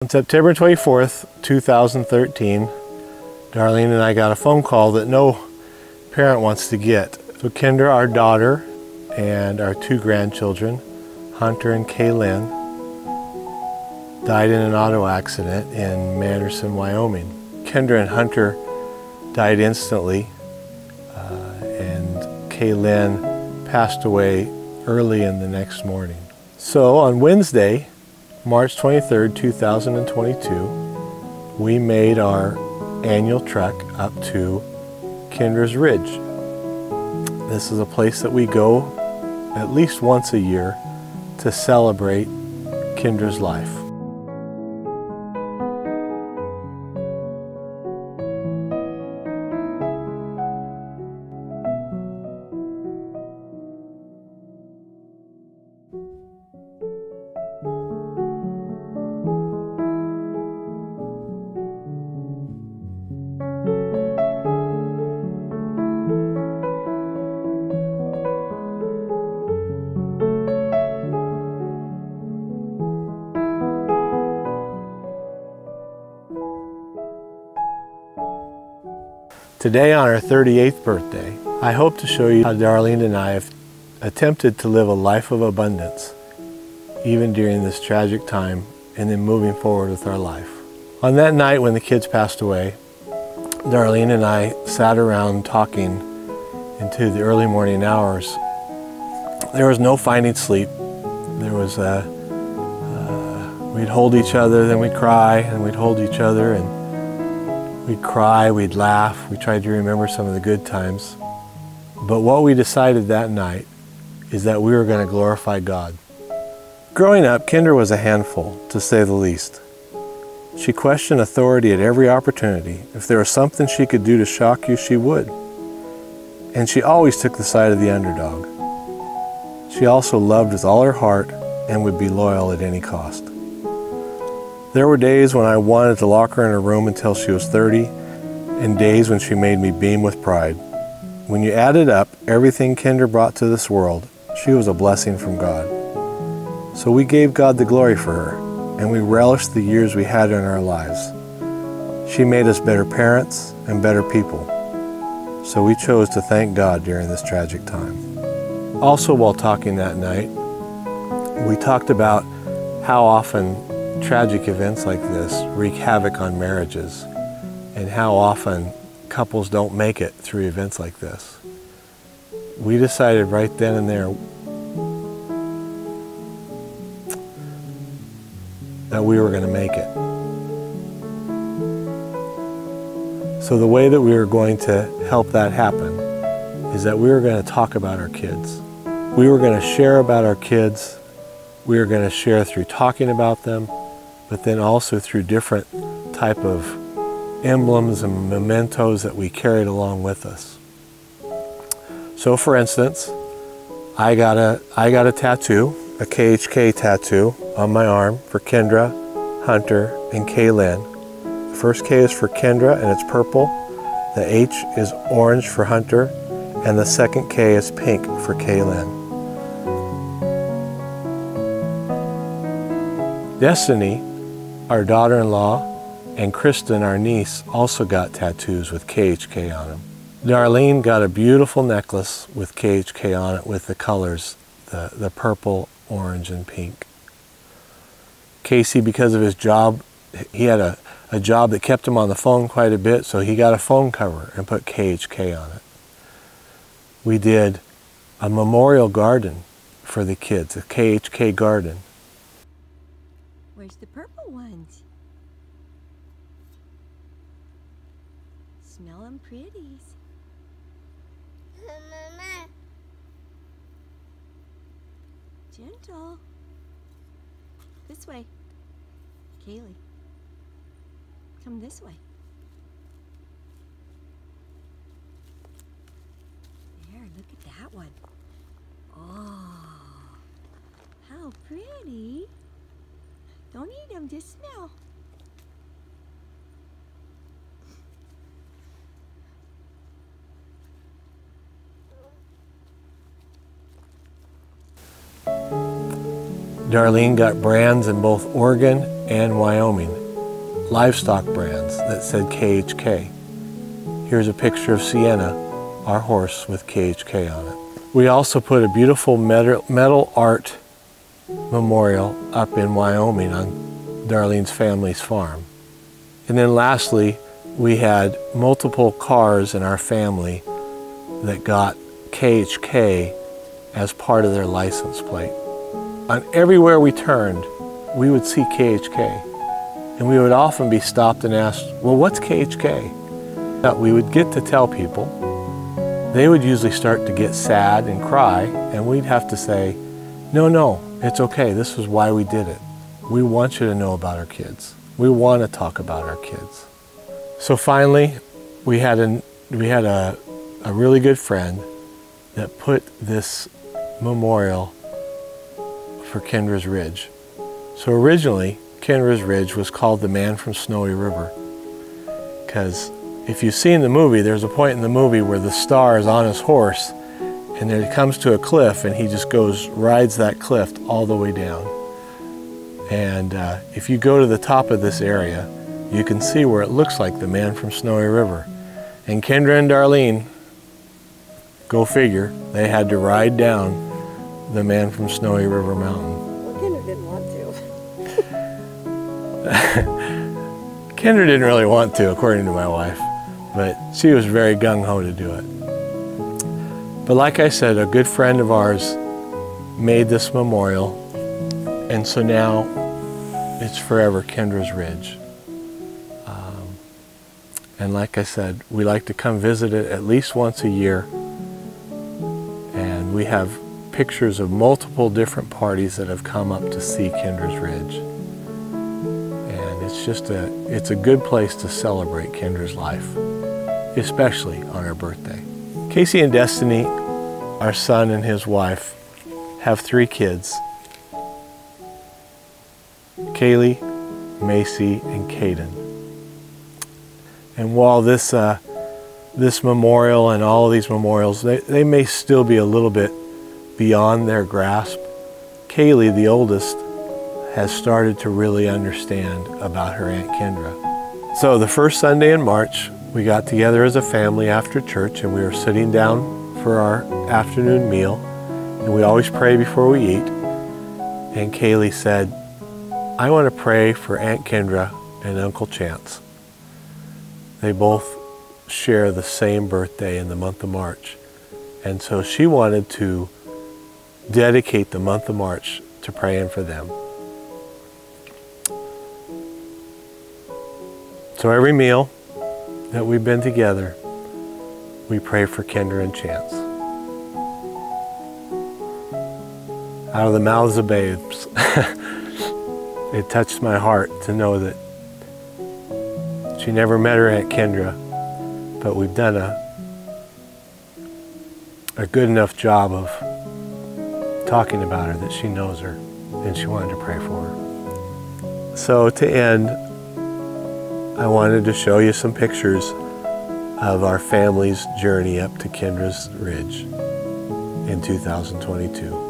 On September 24th, 2013, Darlene and I got a phone call that no parent wants to get. So Kendra, our daughter, and our two grandchildren, Hunter and Kaylin, died in an auto accident in Manderson, Wyoming. Kendra and Hunter died instantly, and Kaylin passed away early in the next morning. So on Wednesday, March 23rd, 2022, we made our annual trek up to Kendra's Ridge. This is a place that we go at least once a year to celebrate Kendra's life. Today, on our 38th birthday, I hope to show you how Darlene and I have attempted to live a life of abundance, even during this tragic time, and then moving forward with our life. On that night when the kids passed away, Darlene and I sat around talking into the early morning hours. There was no finding sleep. There was we'd hold each other, then we'd cry, and we'd hold each other, and we'd cry, we'd laugh, we tried to remember some of the good times. But what we decided that night is that we were going to glorify God. Growing up, Kendra was a handful, to say the least. She questioned authority at every opportunity. If there was something she could do to shock you, she would. And she always took the side of the underdog. She also loved with all her heart and would be loyal at any cost. There were days when I wanted to lock her in her room until she was 30, and days when she made me beam with pride. When you added up everything Kendra brought to this world, she was a blessing from God. So we gave God the glory for her, and we relished the years we had in our lives. She made us better parents and better people. So we chose to thank God during this tragic time. Also, while talking that night, we talked about how often tragic events like this wreak havoc on marriages, and how often couples don't make it through events like this. We decided right then and there that we were going to make it. So the way that we were going to help that happen is that we were going to talk about our kids. We were going to share about our kids. We were going to share through talking about them, but then also through different type of emblems and mementos that we carried along with us. So for instance, I got a tattoo, a KHK tattoo on my arm for Kendra, Hunter, and Kaylin. The first K is for Kendra and it's purple. The H is orange for Hunter, and the second K is pink for Kaylin. Destiny, our daughter-in-law, and Kristen, our niece, also got tattoos with KHK on them. Darlene got a beautiful necklace with KHK on it with the colors, the purple, orange, and pink. Casey, because of his job, he had a job that kept him on the phone quite a bit, so he got a phone cover and put KHK on it. We did a memorial garden for the kids, a KHK garden. Where's the purple ones? Smell them pretties. Mama. Gentle. This way. Kaylee. Come this way. There, look at that one. Oh, how pretty. Don't eat them, just smell. Darlene got brands in both Oregon and Wyoming, livestock brands that said KHK. Here's a picture of Sienna, our horse, with KHK on it. We also put a beautiful metal art memorial up in Wyoming on Darlene's family's farm. And then lastly, we had multiple cars in our family that got KHK as part of their license plate. On everywhere we turned, we would see KHK. And we would often be stopped and asked, well, what's KHK? We would get to tell people. They would usually start to get sad and cry, and we'd have to say, no, it's okay. This is why we did it. We want you to know about our kids. We want to talk about our kids. So finally, we had a really good friend that put this memorial for Kendra's Ridge. So originally, Kendra's Ridge was called the Man from Snowy River, because if you've seen the movie, there's a point in the movie where the star is on his horse and then it comes to a cliff and he just rides that cliff all the way down. And if you go to the top of this area, you can see where it looks like the Man from Snowy River. And Kendra and Darlene, go figure, they had to ride down the Man from Snowy River Mountain. Well, Kendra didn't want to. Kendra didn't really want to, according to my wife, but she was very gung-ho to do it. But like I said, a good friend of ours made this memorial, and so now it's forever Kendra's Ridge. And like I said, we like to come visit it at least once a year, and we have pictures of multiple different parties that have come up to see Kendra's Ridge. And it's a good place to celebrate Kendra's life, especially on her birthday. Casey and Destiny, our son and his wife, have 3 kids: Kaylee, Macy, and Caden. And while this memorial and all of these memorials, they may still be a little bit beyond their grasp, Kaylee, the oldest, has started to really understand about her Aunt Kendra. So the first Sunday in March, we got together as a family after church, and we were sitting down for our afternoon meal, and we always pray before we eat. And Kaylee said, I want to pray for Aunt Kendra and Uncle Chance. They both share the same birthday in the month of March. And so she wanted to dedicate the month of March to praying for them. So every meal that we've been together, we pray for Kendra and Chance. Out of the mouths of babes. It touched my heart to know that she never met her Aunt Kendra, but we've done a good enough job of talking about her that she knows her, and she wanted to pray for her. So to end, I wanted to show you some pictures of our family's journey up to Kendra's Ridge in 2022.